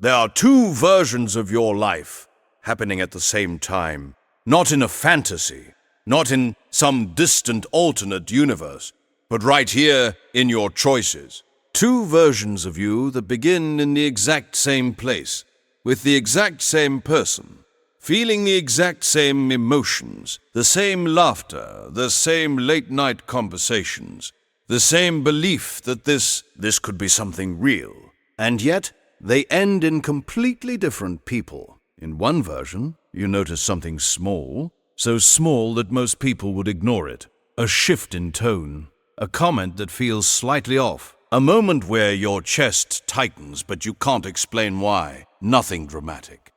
There are two versions of your life happening at the same time, not in a fantasy, not in some distant alternate universe, but right here in your choices. Two versions of you that begin in the exact same place, with the exact same person, feeling the exact same emotions, the same laughter, the same late-night conversations, the same belief that this could be something real. And yet, they end in completely different people. In one version, you notice something small, so small that most people would ignore it. A shift in tone, a comment that feels slightly off, a moment where your chest tightens but you can't explain why. Nothing dramatic,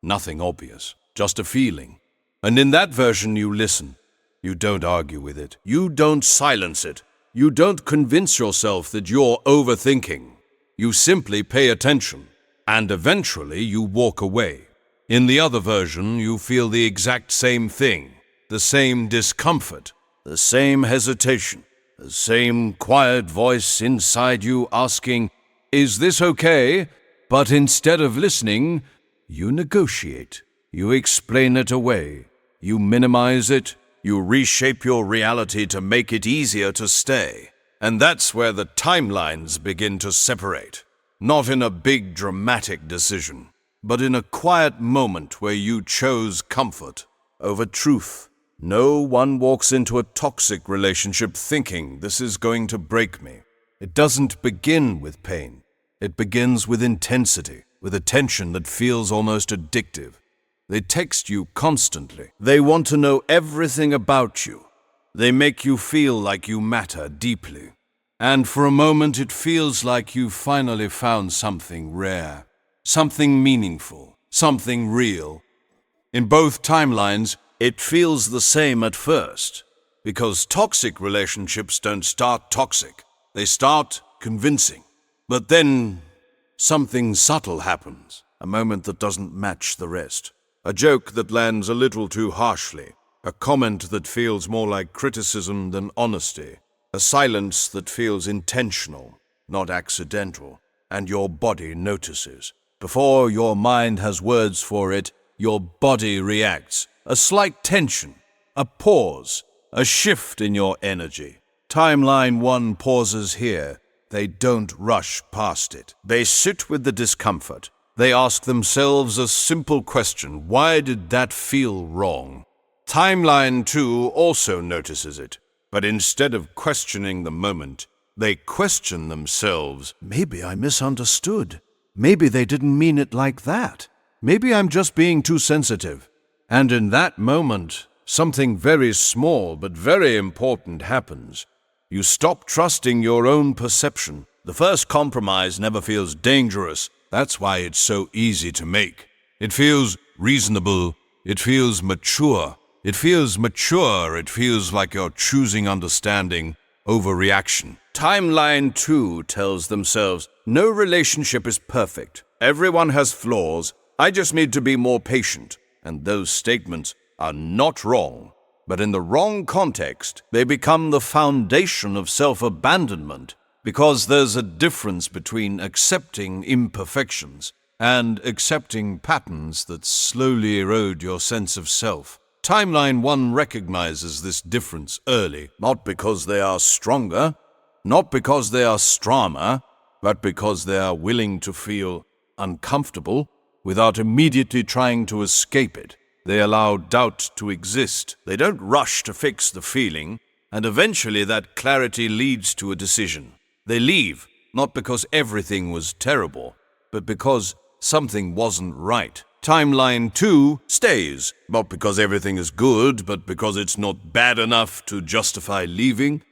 nothing obvious, just a feeling. And in that version you listen. You don't argue with it. You don't silence it. You don't convince yourself that you're overthinking. You simply pay attention, and eventually you walk away. In the other version, you feel the exact same thing, the same discomfort, the same hesitation, the same quiet voice inside you asking, "Is this okay?" But instead of listening, you negotiate. You explain it away. You minimize it. You reshape your reality to make it easier to stay. And that's where the timelines begin to separate. Not in a big dramatic decision, but in a quiet moment where you chose comfort over truth. No one walks into a toxic relationship thinking this is going to break me. It doesn't begin with pain. It begins with intensity, with a tension that feels almost addictive. They text you constantly. They want to know everything about you. They make you feel like you matter deeply. And for a moment it feels like you've finally found something rare, something meaningful, something real. In both timelines, it feels the same at first, because toxic relationships don't start toxic. They start convincing. But then something subtle happens, a moment that doesn't match the rest. A joke that lands a little too harshly, a comment that feels more like criticism than honesty, a silence that feels intentional, not accidental, and your body notices. Before your mind has words for it, your body reacts. A slight tension, a pause, a shift in your energy. Timeline 1 pauses here. They don't rush past it. They sit with the discomfort. They ask themselves a simple question: why did that feel wrong? Timeline 2 also notices it, but instead of questioning the moment, they question themselves. Maybe I misunderstood. Maybe they didn't mean it like that. Maybe I'm just being too sensitive. And in that moment, something very small but very important happens. You stop trusting your own perception. The first compromise never feels dangerous. That's why it's so easy to make. It feels reasonable. It feels mature. It feels like you're choosing understanding over reaction. Timeline 2 tells themselves, no relationship is perfect. Everyone has flaws. I just need to be more patient. And those statements are not wrong. But in the wrong context, they become the foundation of self-abandonment, because there's a difference between accepting imperfections and accepting patterns that slowly erode your sense of self. Timeline 1 recognizes this difference early, not because they are stronger, not because they are strammer, but because they are willing to feel uncomfortable without immediately trying to escape it. They allow doubt to exist. They don't rush to fix the feeling, and eventually that clarity leads to a decision. They leave, not because everything was terrible, but because something wasn't right. Timeline 2 stays, not because everything is good, but because it's not bad enough to justify leaving.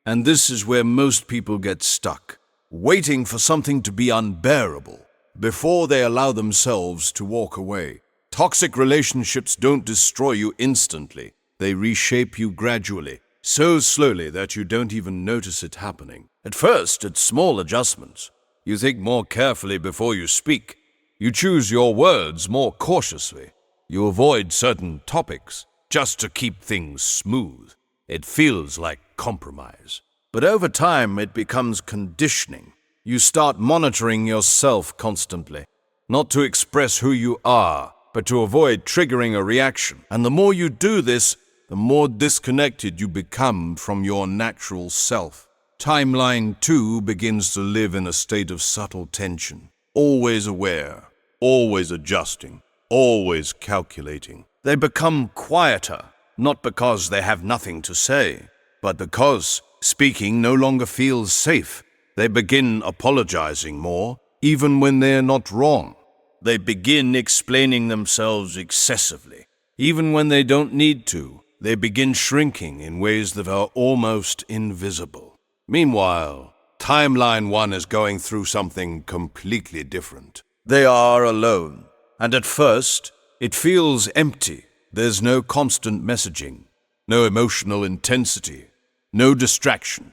And this is where most people get stuck, waiting for something to be unbearable before they allow themselves to walk away. Toxic relationships don't destroy you instantly. They reshape you gradually, so slowly that you don't even notice it happening. At first, it's small adjustments. You think more carefully before you speak. You choose your words more cautiously. You avoid certain topics just to keep things smooth. It feels like compromise. But over time, it becomes conditioning. You start monitoring yourself constantly. not to express who you are, but to avoid triggering a reaction. And the more you do this, the more disconnected you become from your natural self. Timeline 2 begins to live in a state of subtle tension, always aware, always adjusting, always calculating. They become quieter, not because they have nothing to say, but because speaking no longer feels safe. They begin apologizing more, even when they're not wrong. They begin explaining themselves excessively, even when they don't need to. They begin shrinking in ways that are almost invisible. Meanwhile, Timeline 1 is going through something completely different. They are alone, and at first, it feels empty. There's no constant messaging, no emotional intensity, no distraction,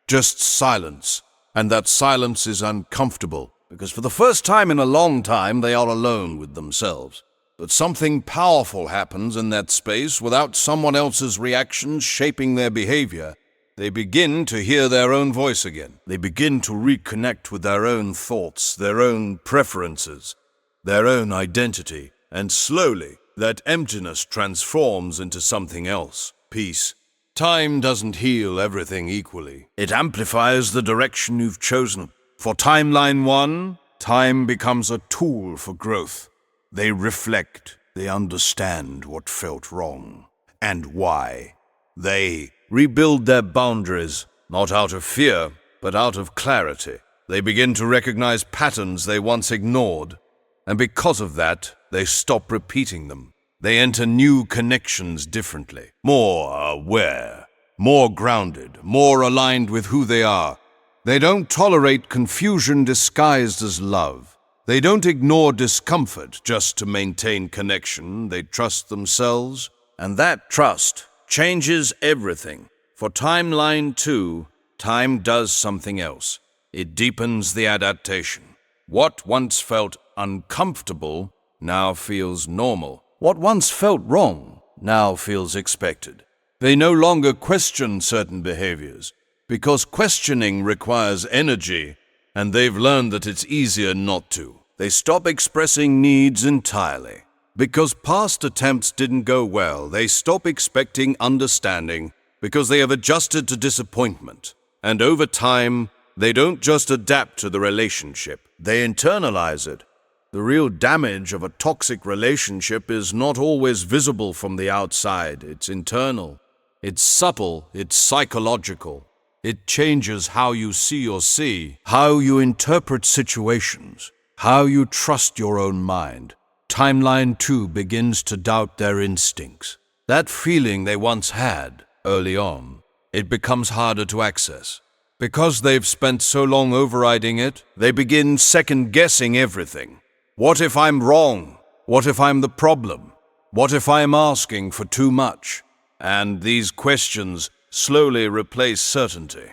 just silence. And that silence is uncomfortable, because for the first time in a long time, they are alone with themselves. But something powerful happens in that space without someone else's reactions shaping their behavior. They begin to hear their own voice again. They begin to reconnect with their own thoughts, their own preferences, their own identity. And slowly, that emptiness transforms into something else, peace. Time doesn't heal everything equally. It amplifies the direction you've chosen. For Timeline 1, time becomes a tool for growth. They reflect, they understand what felt wrong, and why. They rebuild their boundaries, not out of fear, but out of clarity. They begin to recognize patterns they once ignored, and because of that, they stop repeating them. They enter new connections differently, more aware, more grounded, more aligned with who they are. They don't tolerate confusion disguised as love. They don't ignore discomfort just to maintain connection. They trust themselves, and that trust changes everything. For Timeline 2, time does something else. It deepens the adaptation. What once felt uncomfortable now feels normal. What once felt wrong now feels expected. They no longer question certain behaviors, because questioning requires energy, and they've learned that it's easier not to. They stop expressing needs entirely. Because past attempts didn't go well, they stop expecting understanding, because they have adjusted to disappointment. And over time, they don't just adapt to the relationship, they internalize it. The real damage of a toxic relationship is not always visible from the outside. It's internal. It's subtle. It's psychological. It changes how you see, how you interpret situations, how you trust your own mind. Timeline 2 begins to doubt their instincts. That feeling they once had early on, it becomes harder to access. Because they've spent so long overriding it, they begin second-guessing everything. What if I'm wrong? What if I'm the problem? What if I'm asking for too much? And these questions slowly replace certainty.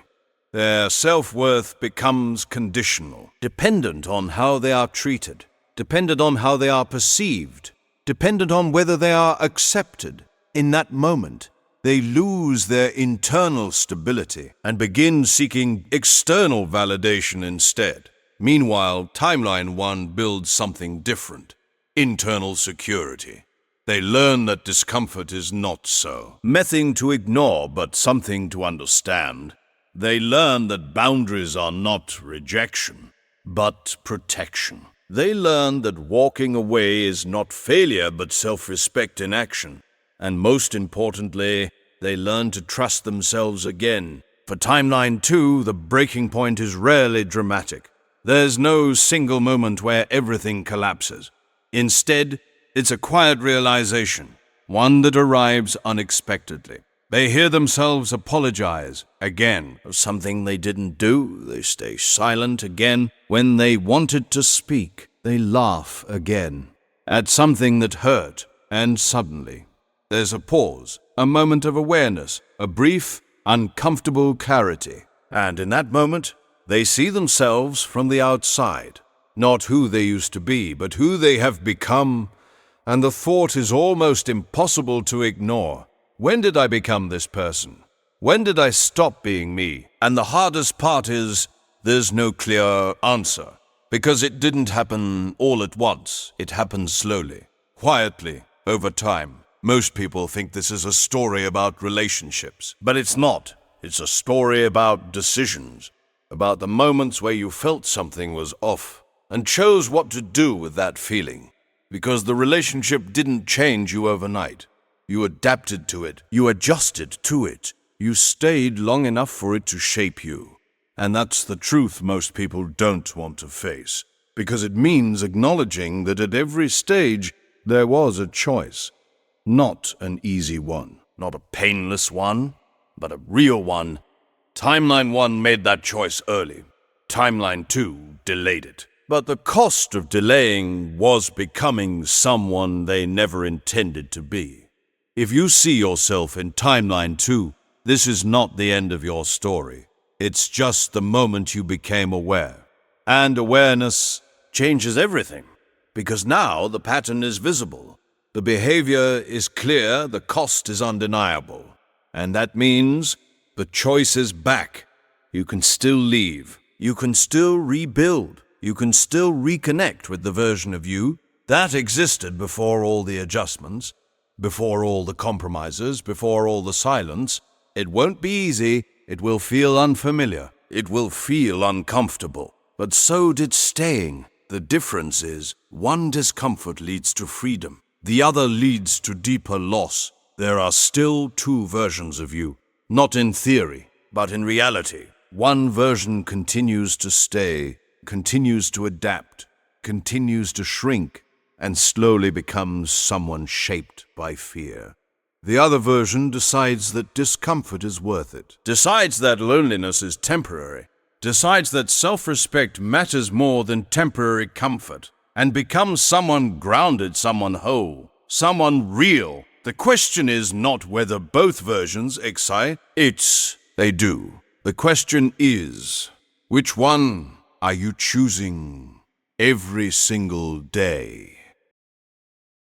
Their self-worth becomes conditional, dependent on how they are treated, dependent on how they are perceived, dependent on whether they are accepted. In that moment, they lose their internal stability and begin seeking external validation instead. Meanwhile, Timeline 1 builds something different, internal security. They learn that discomfort is not so. Nothing to ignore, but something to understand. They learn that boundaries are not rejection, but protection. They learn that walking away is not failure, but self-respect in action. And most importantly, they learn to trust themselves again. For Timeline 2, the breaking point is rarely dramatic. There's no single moment where everything collapses. Instead, it's a quiet realization, one that arrives unexpectedly. They hear themselves apologize again for something they didn't do. They stay silent again when they wanted to speak. They laugh again at something that hurt, and suddenly there's a pause, a moment of awareness, a brief, uncomfortable clarity. And in that moment, they see themselves from the outside, not who they used to be, but who they have become, and the thought is almost impossible to ignore. When did I become this person? When did I stop being me? And the hardest part is, there's no clear answer. Because it didn't happen all at once. It happened slowly, quietly, over time. Most people think this is a story about relationships, but it's not. It's a story about decisions, about the moments where you felt something was off and chose what to do with that feeling. Because the relationship didn't change you overnight. You adapted to it. You adjusted to it. You stayed long enough for it to shape you. And that's the truth most people don't want to face, because it means acknowledging that at every stage there was a choice. Not an easy one, not a painless one, but a real one. Timeline 1 made that choice early. Timeline 2 delayed it. But the cost of delaying was becoming someone they never intended to be. If you see yourself in Timeline 2, this is not the end of your story. It's just the moment you became aware. And awareness changes everything, because now the pattern is visible. The behavior is clear, the cost is undeniable. And that means the choice is back. You can still leave. You can still rebuild. You can still reconnect with the version of you that existed before all the adjustments, before all the compromises, before all the silence. It won't be easy. It will feel unfamiliar. It will feel uncomfortable. But so did staying. The difference is, one discomfort leads to freedom. The other leads to deeper loss. There are still two versions of you. Not in theory, but in reality. One version continues to stay, continues to adapt, continues to shrink, and slowly becomes someone shaped by fear. The other version decides that discomfort is worth it, decides that loneliness is temporary, decides that self-respect matters more than temporary comfort, and becomes someone grounded, someone whole, someone real. The question is not whether both versions excite, they do. The question is, which one are you choosing every single day?